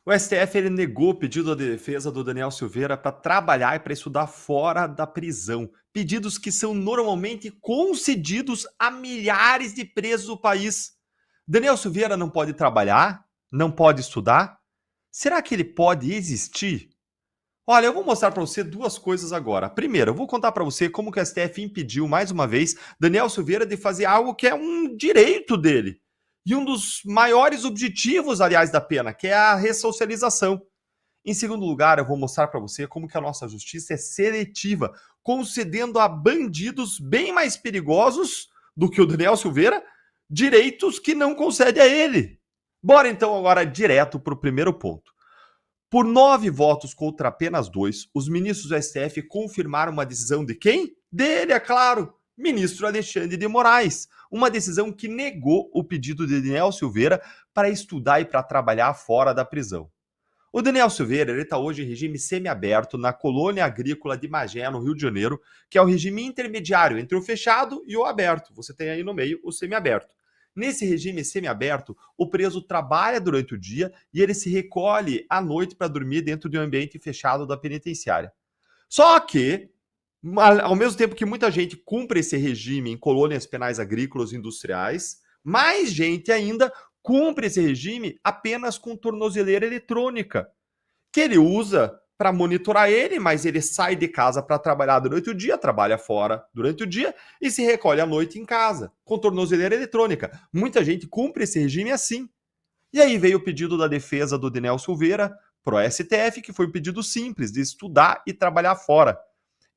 O STF ele negou o pedido da defesa do Daniel Silveira para trabalhar e para estudar fora da prisão. Pedidos que são normalmente concedidos a milhares de presos do país. Daniel Silveira não pode trabalhar? Não pode estudar? Será que ele pode existir? Olha, eu vou mostrar para você duas coisas agora. Primeiro, eu vou contar para você como que o STF impediu, mais uma vez, Daniel Silveira de fazer algo que é um direito dele. E um dos maiores objetivos, aliás, da pena, que é a ressocialização. Em segundo lugar, eu vou mostrar para você como que a nossa justiça é seletiva, concedendo a bandidos bem mais perigosos do que o Daniel Silveira direitos que não concede a ele. Bora então agora direto para o primeiro ponto. Por 9 votos contra apenas 2, os ministros do STF confirmaram uma decisão de quem? Dele, é claro, ministro Alexandre de Moraes. Uma decisão que negou o pedido de Daniel Silveira para estudar e para trabalhar fora da prisão. O Daniel Silveira está hoje em regime semiaberto na colônia agrícola de Magé, no Rio de Janeiro, que é o regime intermediário entre o fechado e o aberto. Você tem aí no meio o semiaberto. Nesse regime semiaberto, o preso trabalha durante o dia e ele se recolhe à noite para dormir dentro de um ambiente fechado da penitenciária. Só que, ao mesmo tempo que muita gente cumpre esse regime em colônias penais agrícolas e industriais, mais gente ainda cumpre esse regime apenas com tornozeleira eletrônica, que ele usa para monitorar ele, mas ele sai de casa para trabalhar durante o dia, trabalha fora durante o dia e se recolhe à noite em casa, com tornozeleira eletrônica. Muita gente cumpre esse regime assim. E aí veio o pedido da defesa do Daniel Silveira para o STF, que foi um pedido simples, de estudar e trabalhar fora.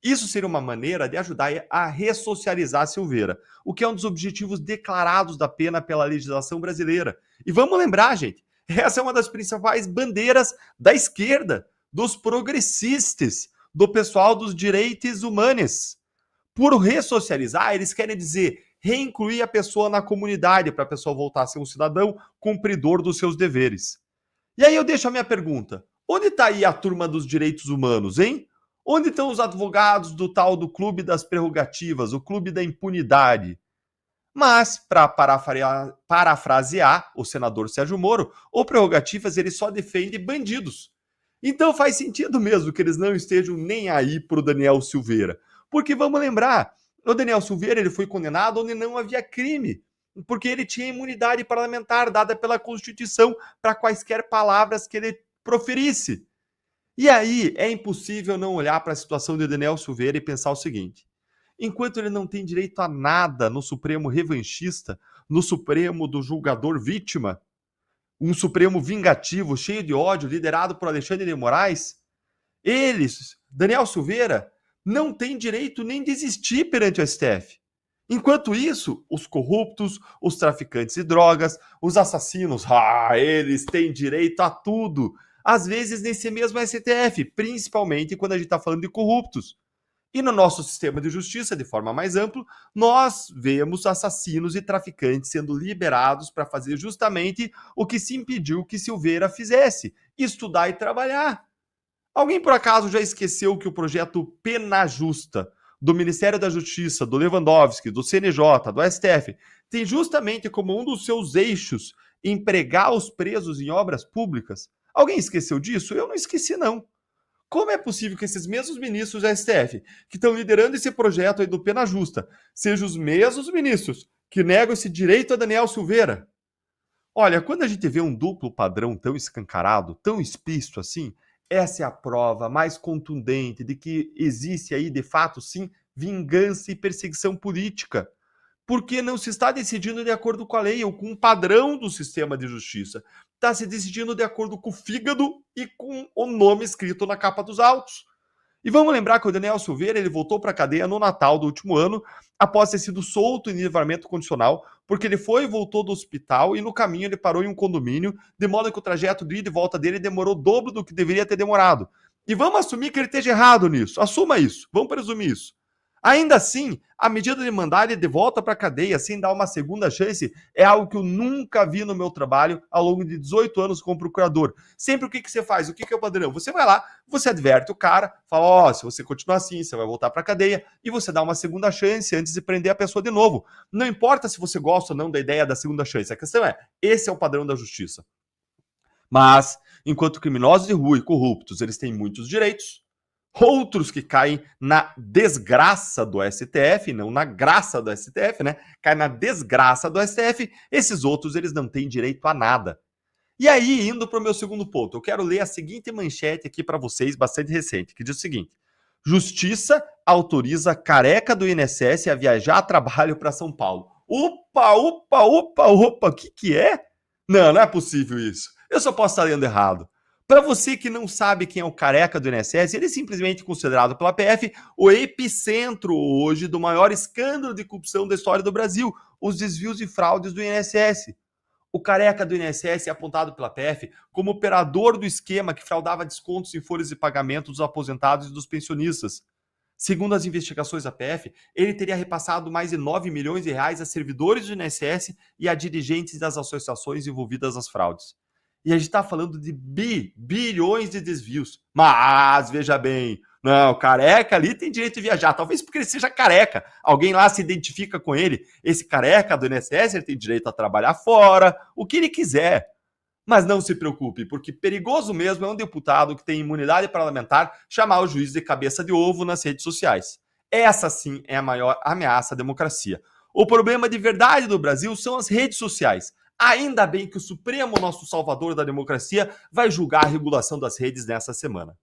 Isso seria uma maneira de ajudar a ressocializar Silveira, o que é um dos objetivos declarados da pena pela legislação brasileira. E vamos lembrar, gente, essa é uma das principais bandeiras da esquerda, dos progressistas, do pessoal dos direitos humanos. Por ressocializar, eles querem dizer reincluir a pessoa na comunidade para a pessoa voltar a ser um cidadão cumpridor dos seus deveres. E aí eu deixo a minha pergunta: onde está aí a turma dos direitos humanos, hein? Onde estão os advogados do tal do Clube das Prerrogativas, o Clube da Impunidade? Mas, para parafrasear o senador Sérgio Moro, o Prerrogativas ele só defende bandidos. Então faz sentido mesmo que eles não estejam nem aí para o Daniel Silveira. Porque vamos lembrar, o Daniel Silveira ele foi condenado onde não havia crime, porque ele tinha imunidade parlamentar dada pela Constituição para quaisquer palavras que ele proferisse. E aí é impossível não olhar para a situação de Daniel Silveira e pensar o seguinte: enquanto ele não tem direito a nada no Supremo revanchista, no Supremo do julgador vítima, um Supremo vingativo, cheio de ódio, liderado por Alexandre de Moraes, eles, Daniel Silveira, não tem direito nem de existir perante o STF. Enquanto isso, os corruptos, os traficantes de drogas, os assassinos, eles têm direito a tudo. Às vezes nesse mesmo STF, principalmente quando a gente está falando de corruptos. E no nosso sistema de justiça, de forma mais ampla, nós vemos assassinos e traficantes sendo liberados para fazer justamente o que se impediu que Silveira fizesse: estudar e trabalhar. Alguém por acaso já esqueceu que o projeto Pena Justa do Ministério da Justiça, do Lewandowski, do CNJ, do STF, tem justamente como um dos seus eixos empregar os presos em obras públicas? Alguém esqueceu disso? Eu não esqueci, não. Como é possível que esses mesmos ministros da STF, que estão liderando esse projeto aí do Pena Justa, sejam os mesmos ministros que negam esse direito a Daniel Silveira? Olha, quando a gente vê um duplo padrão tão escancarado, tão explícito assim, essa é a prova mais contundente de que existe aí, de fato, sim, vingança e perseguição política. Porque não se está decidindo de acordo com a lei ou com o padrão do sistema de justiça. Está se decidindo de acordo com o fígado e com o nome escrito na capa dos autos. E vamos lembrar que o Daniel Silveira ele voltou para a cadeia no Natal do último ano, após ter sido solto em livramento condicional, porque ele foi e voltou do hospital e no caminho ele parou em um condomínio, de modo que o trajeto de ida e volta dele demorou o dobro do que deveria ter demorado. E vamos assumir que ele esteja errado nisso. Assuma isso. Vamos presumir isso. Ainda assim, a medida de mandar ele de volta para a cadeia sem dar uma segunda chance é algo que eu nunca vi no meu trabalho ao longo de 18 anos como procurador. Sempre o que você faz? O que é o padrão? Você vai lá, você adverte o cara, fala, se você continuar assim, você vai voltar para a cadeia e você dá uma segunda chance antes de prender a pessoa de novo. Não importa se você gosta ou não da ideia da segunda chance, a questão é, esse é o padrão da justiça. Mas, Enquanto criminosos de rua e corruptos, eles têm muitos direitos, outros que caem na desgraça do STF, não na graça do STF, né? Caem na desgraça do STF, esses outros eles não têm direito a nada. E aí, indo para o meu segundo ponto, eu quero ler a seguinte manchete aqui para vocês, bastante recente, que diz o seguinte: Justiça autoriza careca do INSS a viajar a trabalho para São Paulo. Opa, opa, opa, opa, o que é? Não, não é possível isso. Eu só posso estar lendo errado. Para você que não sabe quem é o careca do INSS, ele é simplesmente considerado pela PF o epicentro hoje do maior escândalo de corrupção da história do Brasil, os desvios e fraudes do INSS. O careca do INSS é apontado pela PF como operador do esquema que fraudava descontos em folhas de pagamento dos aposentados e dos pensionistas. Segundo as investigações da PF, ele teria repassado mais de 9 milhões de reais a servidores do INSS e a dirigentes das associações envolvidas nas fraudes. E a gente está falando de bilhões de desvios. Mas, veja bem, não, careca ali tem direito de viajar. Talvez porque ele seja careca. Alguém lá se identifica com ele. Esse careca do INSS, ele tem direito a trabalhar fora, o que ele quiser. Mas não se preocupe, porque perigoso mesmo é um deputado que tem imunidade parlamentar chamar o juiz de cabeça de ovo nas redes sociais. Essa sim é a maior ameaça à democracia. O problema de verdade do Brasil são as redes sociais. Ainda bem que o Supremo, nosso salvador da democracia, vai julgar a regulação das redes nessa semana.